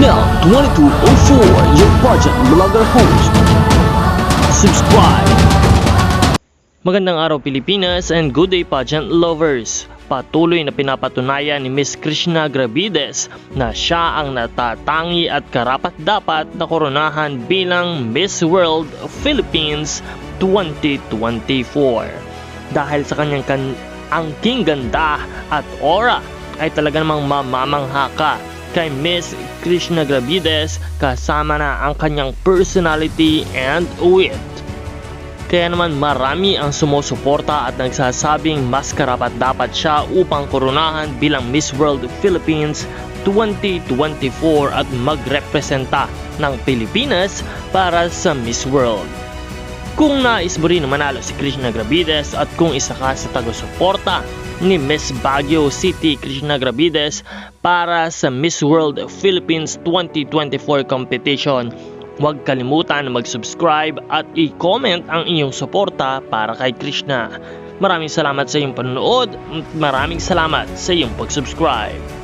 Mel 2204, your pageant vlogger host. Subscribe! Magandang araw Pilipinas and good day pageant lovers! Patuloy na pinapatunayan ni Miss Krishna Gravides na siya ang natatangi at karapat-dapat na koronahan bilang Miss World Philippines 2024. Dahil sa kanyang angking ganda at aura ay talaga namang mamamangha ka kay Miss Krishna Gravides kasama na ang kanyang personality and wit. Kaya naman marami ang sumusuporta at nagsasabing mas karapat-dapat siya upang koronahan bilang Miss World Philippines 2024 at magrepresenta ng Pilipinas para sa Miss World. Kung nais mo rin na manalo si Krishna Gravides at kung isa ka sa taga-suporta ni Miss Baguio City Krishna Gravides para sa Miss World Philippines 2024 competition, huwag kalimutan na mag-subscribe at i-comment ang inyong suporta para kay Krishna. Maraming salamat sa iyong panonood at maraming salamat sa iyong pag-subscribe.